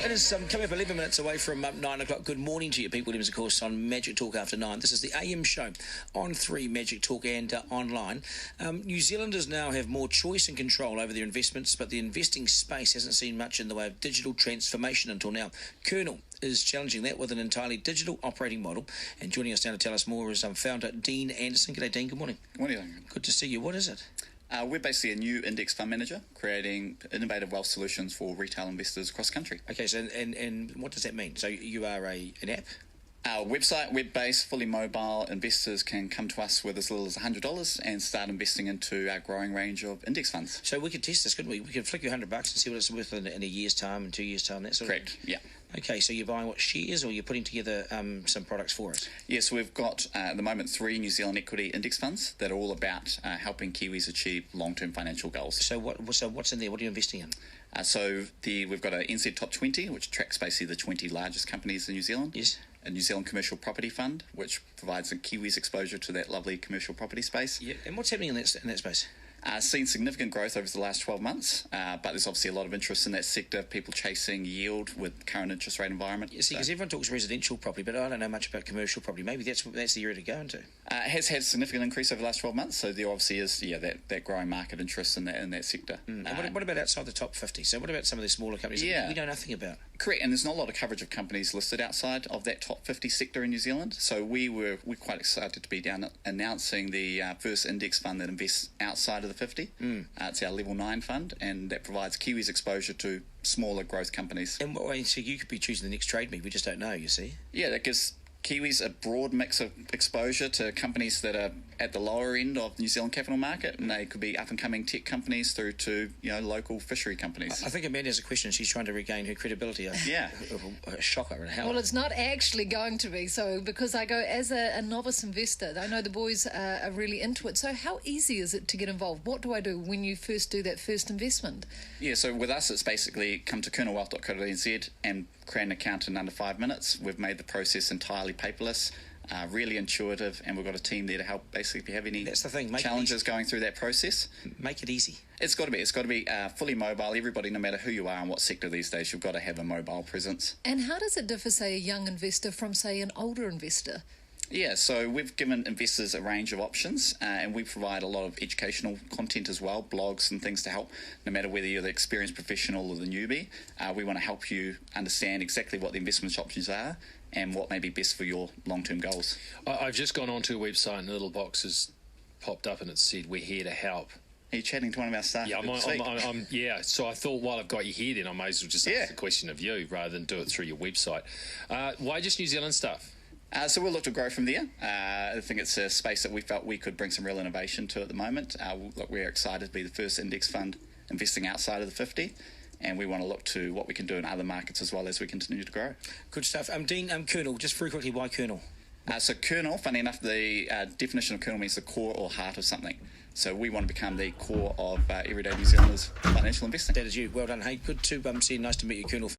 It is coming up 11 minutes away from 9 o'clock. Good morning to you, Pete Williams, of course, on Magic Talk after 9. This is the AM show on 3 Magic Talk and online. New Zealanders now have more choice and control over their investments, but the investing space hasn't seen much in the way of digital transformation until now. Kernel is challenging that with an entirely digital operating model. And joining us now to tell us more is founder Dean Anderson. G'day, Dean. Good morning. Good morning. Good to see you. What is it? We're basically a new index fund manager creating innovative wealth solutions for retail investors across the country. Okay, so and what does that mean? So you are an app? Our website, web-based, fully mobile. Investors can come to us with as little as $100 and start investing into our growing range of index funds. So we could test this, couldn't we? We could flick you $100 and see what it's worth in a year's time, in 2 years' time, that sort of thing? Correct, yeah. Okay, so you're buying what, shares, or you're putting together some products for us? Yes, we've got at the moment 3 New Zealand equity index funds that are all about helping Kiwis achieve long-term financial goals. So what's in there? What are you investing in? We've got a NZ Top 20, which tracks basically the 20 largest companies in New Zealand. Yes. A New Zealand Commercial Property Fund, which provides the Kiwis exposure to that lovely commercial property space. Yeah, and what's happening in that space? Seen significant growth over the last 12 months, but there's obviously a lot of interest in that sector, people chasing yield with current interest rate environment. Yeah, see, because everyone talks residential property, but I don't know much about commercial property. Maybe that's the area to go into. It has had significant increase over the last 12 months, so there obviously is that growing market interest in that sector. And what about outside the top 50? So what about some of the smaller companies that we know nothing about? Correct, and there's not a lot of coverage of companies listed outside of that top 50 sector in New Zealand. So we're quite excited to be down announcing the first index fund that invests outside of the 50. It's our Level 9 fund, and that provides Kiwis exposure to smaller growth companies. And so you could be choosing the next Trade Me. We just don't know, you see. Yeah, that gives Kiwis a broad mix of exposure to companies that are at the lower end of the New Zealand capital market, and they could be up-and-coming tech companies through to local fishery companies. I think Amanda has a question. She's trying to regain her credibility. Yeah. A shocker and how. Well, it's not actually going to be so, because I go as a novice investor. I know the boys are really into it. So how easy is it to get involved? What do I do when you first do that first investment? Yeah, so with us, it's basically come to kernelwealth.co.nz and create an account in under 5 minutes. We've made the process entirely paperless. Really intuitive, and we've got a team there to help basically if you have any challenges going through that process. Make it easy. It's got to be fully mobile. Everybody, no matter who you are and what sector these days, you've got to have a mobile presence. And how does it differ, say, a young investor from, say, an older investor? Yeah, so we've given investors a range of options, and we provide a lot of educational content as well, blogs and things to help, no matter whether you're the experienced professional or the newbie. We want to help you understand exactly what the investment options are and what may be best for your long-term goals. I've just gone onto a website and a little box has popped up and it said, "We're here to help." Are you chatting to one of our staff? Yeah, so I thought while I've got you here, then I may as well just ask the question of you rather than do it through your website. Why just New Zealand stuff? So we'll look to grow from there. I think it's a space that we felt we could bring some real innovation to at the moment. We're excited to be the first index fund investing outside of the 50, and we want to look to what we can do in other markets as well as we continue to grow. Good stuff. Dean, Kernel, just very quickly, why Kernel? So Kernel, funny enough, the definition of kernel means the core or heart of something. So we want to become the core of everyday New Zealanders' financial investing. That is you. Well done. Hey, good to see you. Nice to meet you, Kernel.